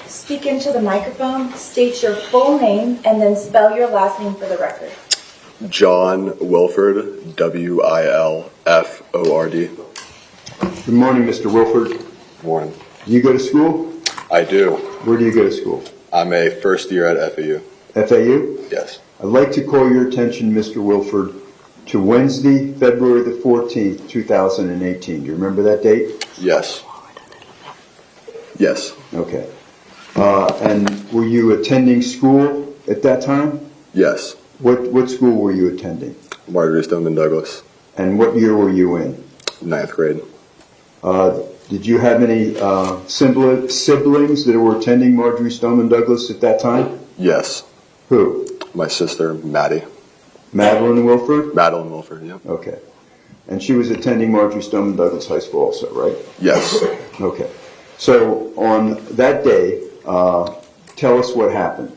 speak into the microphone, state your full name, and then spell your last name for the record. John Wilford, W-I-L-F-O-R-D. Good morning, Mr. Wilford. Good morning. Do you go to school? I do. Where do you go to school? I'm a first year at FAU. FAU? Yes. I'd like to call your attention, Mr. Wilford, to Wednesday, February the 14th, 2018. Do you remember that date? Yes. Yes. Okay. And were you attending school at that time? Yes. What school were you attending? Marjorie Stoneman Douglas. And what year were you in? 9th grade. Did you have any siblings that were attending Marjorie Stoneman Douglas at that time? Yes. Who? My sister, Maddie. Madeline Wilford? Madeline Wilford, yeah. Okay. And she was attending Marjorie Stoneman Douglas High School also, right? Yes. Okay. So on that day, tell us what happened.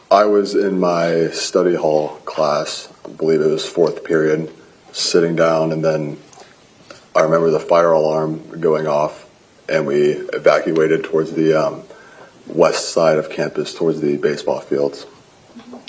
I was in my study hall class, I believe it was 4th period, sitting down, and then I remember the fire alarm going off, and we evacuated towards the west side of campus, towards the baseball fields.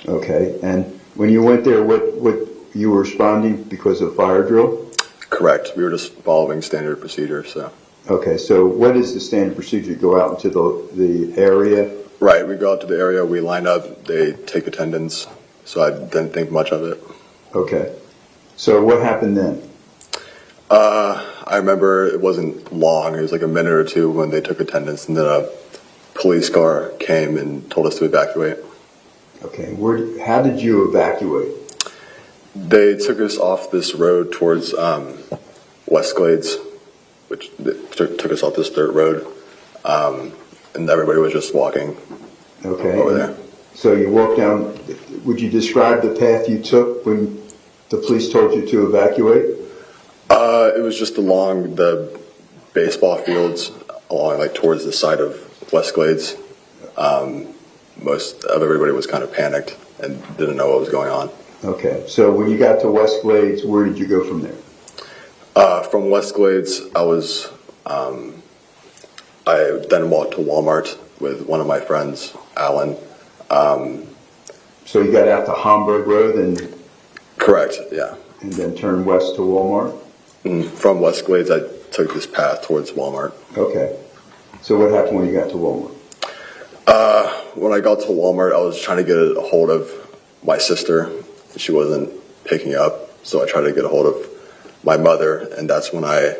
Okay. And when you went there, what you were responding because of fire drill? Correct. We were just following standard procedure, so. Okay. So what is the standard procedure? You go out into the area? Right. We go out to the area, we line up, they take attendance, so I didn't think much of it. Okay. So what happened then? I remember it wasn't long. It was like a minute or two when they took attendance, and then a police car came and told us to evacuate. Okay. How did you evacuate? They took us off this road towards West Glades, which took us off this dirt road, and everybody was just walking over there. So you walked down. Would you describe the path you took when the police told you to evacuate? It was just along the baseball fields, along like towards the side of West Glades. Most of everybody was kind of panicked and didn't know what was going on. Okay. So when you got to West Glades, where did you go from there? From West Glades, I then walked to Walmart with one of my friends, Alan. So you got out to Homburg Road and Correct, yeah. and then turned west to Walmart? And from West Glades, I took this path towards Walmart. Okay. So what happened when you got to Walmart? When I got to Walmart, I was trying to get a hold of my sister. She wasn't picking up, so I tried to get a hold of my mother, and that's when I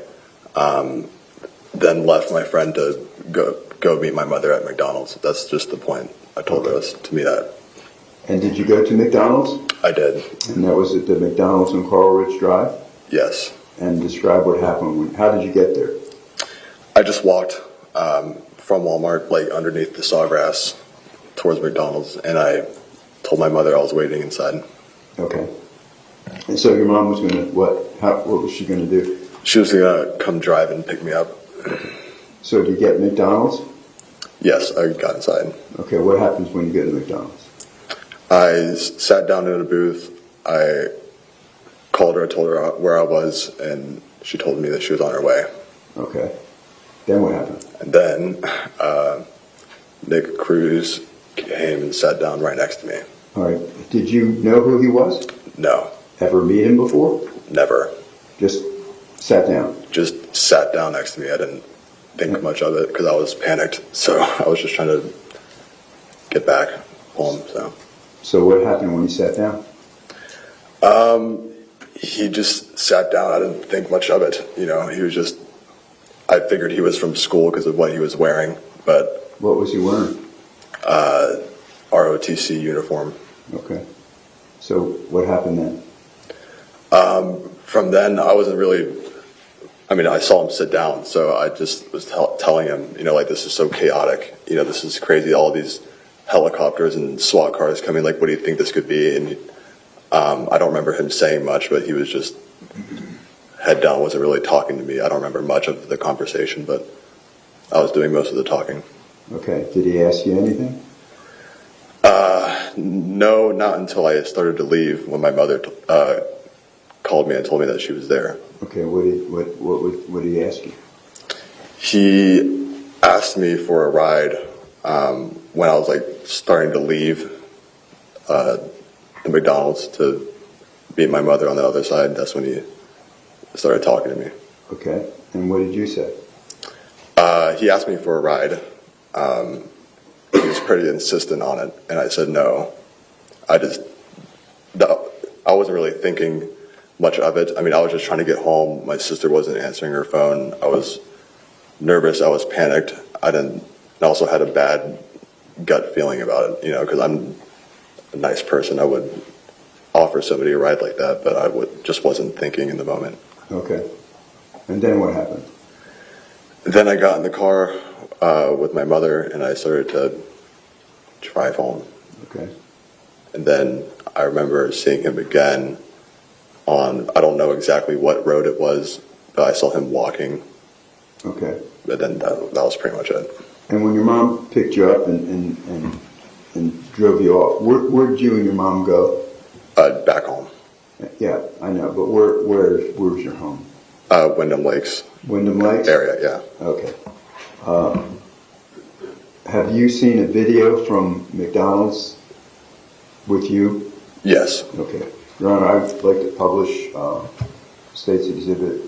then left my friend to go meet my mother at McDonald's. That's just the point I told us to meet at. And did you go to McDonald's? I did. And that was at the McDonald's on Coral Ridge Drive? Yes. And describe what happened. How did you get there? I just walked from Walmart, like underneath the sawgrass, towards McDonald's, and I told my mother I was waiting inside. Okay. And so your mom was going to, what was she going to do? She was going to come drive and pick me up. So did you get McDonald's? Yes, I got inside. Okay, what happens when you go to McDonald's? I sat down in a booth. I called her, told her where I was, and she told me that she was on her way. Okay. Then what happened? And then Nikolas Cruz came and sat down right next to me. All right. Did you know who he was? No. Ever meet him before? Never. Just sat down? Just sat down next to me. I didn't think much of it because I was panicked. So I was just trying to get back home. So what happened when he sat down? He just sat down. I didn't think much of it. He was just, I figured he was from school because of what he was wearing. But what was he wearing? ROTC uniform. Okay. So what happened then? From then, I wasn't really, I saw him sit down, so I just was telling him, like, this is so chaotic. This is crazy. All these helicopters and SWAT cars coming. Like, what do you think this could be? And I don't remember him saying much, but he was just head down, wasn't really talking to me. I don't remember much of the conversation, but I was doing most of the talking. Okay. Did he ask you anything? No, not until I started to leave, when my mother called me and told me that she was there. Okay. What did he ask you? He asked me for a ride when I was like starting to leave the McDonald's to meet my mother on the other side. That's when he started talking to me. Okay. And what did you say? He asked me for a ride. He was pretty insistent on it, and I said no. I wasn't really thinking much of it. I mean, I was just trying to get home. My sister wasn't answering her phone. I was nervous. I was panicked. I also had a bad gut feeling about it, because I'm a nice person. I would offer somebody a ride like that, but just wasn't thinking in the moment. Okay. And then what happened? Then I got in the car with my mother, and I started to drive home. Okay. And then I remember seeing him again on, I don't know exactly what road it was, but I saw him walking. Okay. But then that was pretty much it. And when your mom picked you up and drove you off, where did you and your mom go? Back home. Yeah, I know, but where's your home? Wyndham Lakes Wyndham Lakes? area, yeah. Okay. Have you seen a video from McDonald's with you? Yes. Okay. Your Honor, I'd like to publish State's Exhibit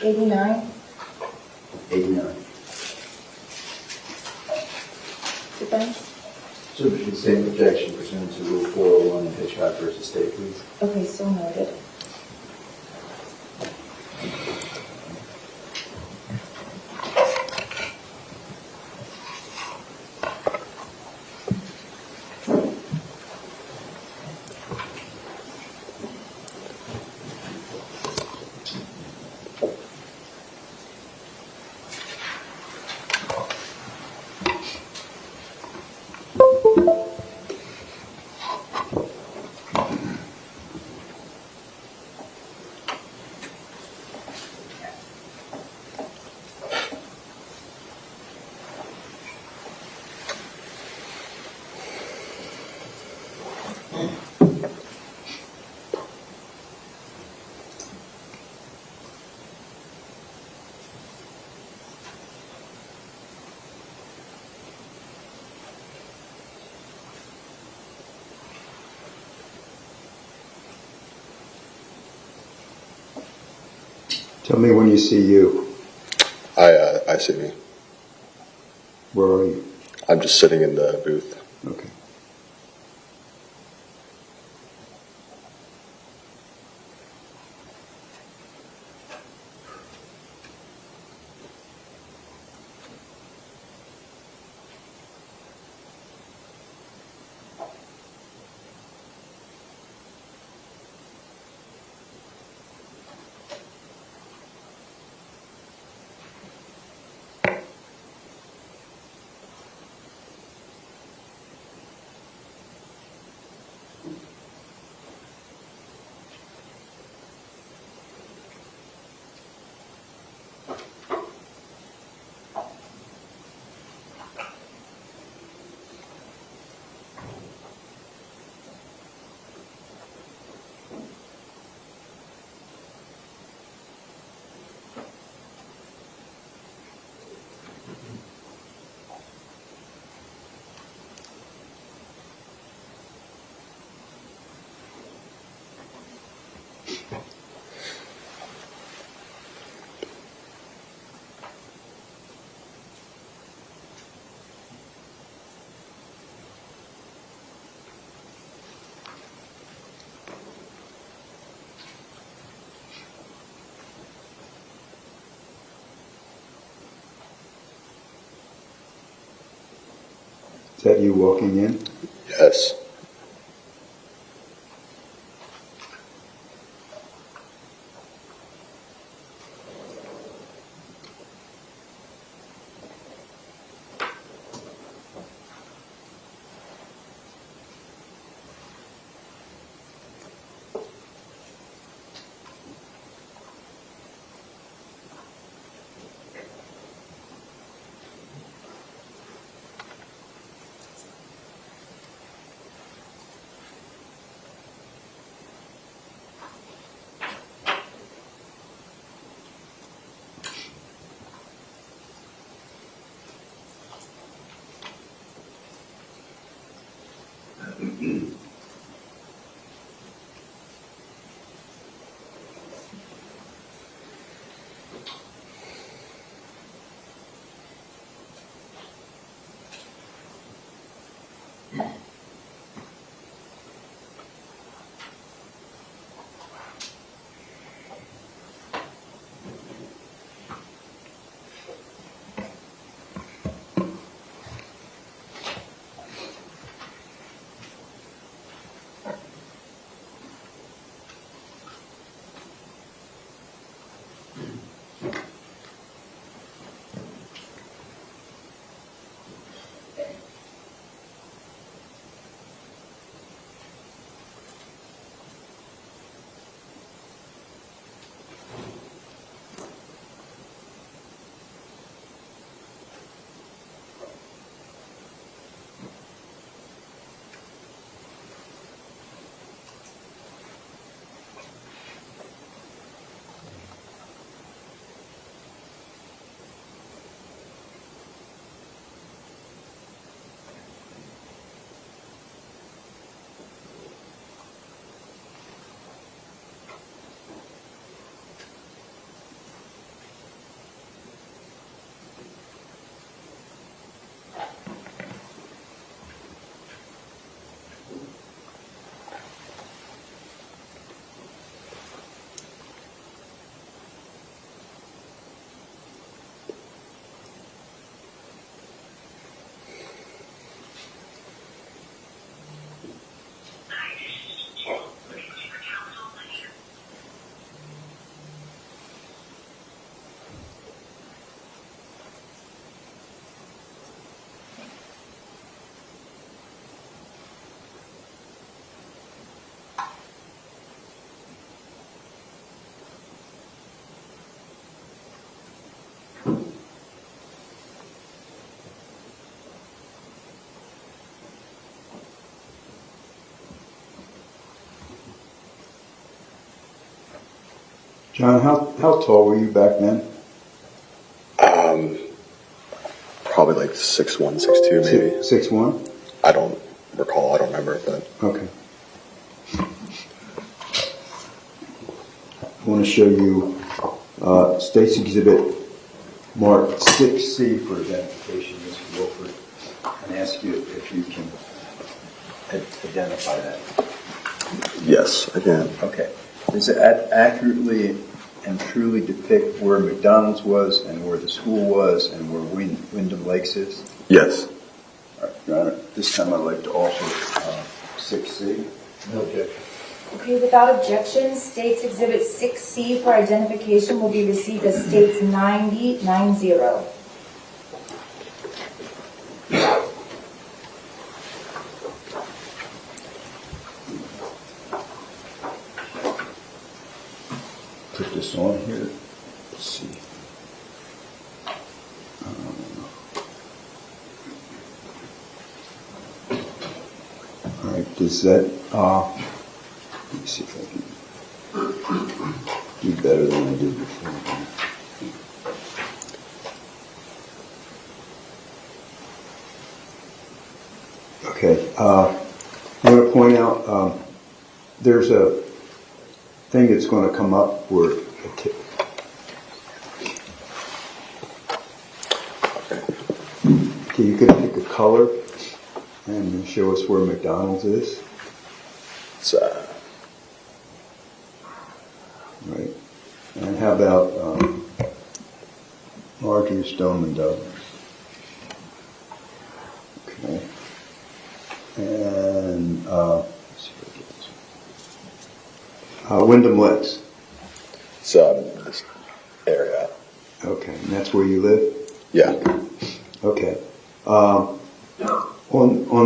89. 89. Defense? So we should say objection pursuant to Rule 401 in Hitchcock versus State, please. Okay, so noted. Tell me when you see you. I see me. Where are you? I'm just sitting in the booth. Okay. Is that you walking in? Yes. John, how tall were you back then? Probably like 6'1", 6'2", maybe. 6'1"? I don't recall. I don't remember, but Okay. I want to show you State's Exhibit marked 6C for identification, Mr. Wilford, and ask you if you can identify that. yes, I can. Okay. Does it accurately and truly depict where McDonald's was and where the school was and where Wyndham Lakes is? Yes. All right, Your Honor, this time I'd like to offer 6C. No objection. Okay, without objection, State's Exhibit 6C for identification will be received as State's 9090. Put this on here. Let's see. All right, does that, let me see if I can do better than I did before. Okay, I want to point out, there's a thing that's going to come up where okay, you could pick a color and show us where McDonald's is. It's Right. And how about Marjorie Stoneman Douglas? Okay. And let's see if I get this one. Wyndham Lakes. it's this area. Okay, and that's where you live? Yeah. Okay. On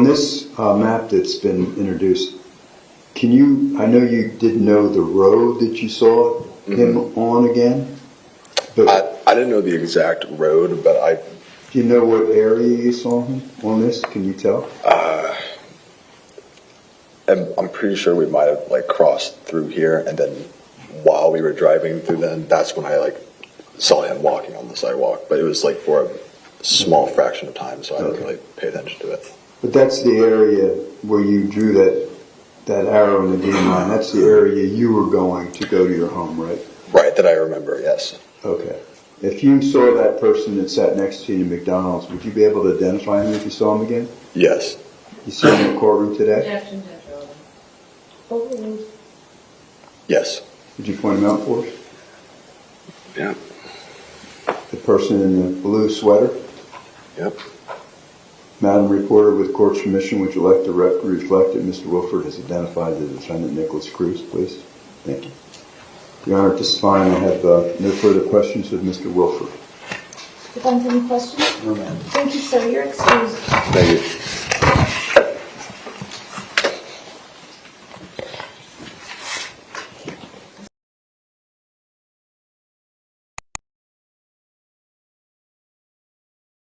this map that's been introduced, can you, I know you didn't know the road that you saw him on again, but I didn't know the exact road, but do you know what area you saw him on this? Can you tell? I'm pretty sure we might have like crossed through here, and then while we were driving through, then that's when I like saw him walking on the sidewalk. But it was like for a small fraction of time, so I didn't really pay attention to it. But that's the area where you drew that arrow in the green line. That's the area you were going to go to your home, right? Right, that I remember. Yes. Okay. If you saw that person that sat next to you in McDonald's, would you be able to identify him if you saw him again? Yes. You see him in the courtroom today? Objection, Judge Rowland. Overruled. Yes. Would you point him out for us? Yeah. The person in the blue sweater? Yep. Madam Reporter, with court's permission, would you like to reflect that Mr. Wilford has identified the defendant, Nikolas Cruz, please? Thank you. Your Honor, at this time, I have no further questions of Mr. Wilford. Defense, any questions? No, ma'am. Thank you, sir. You're excused. Thank you.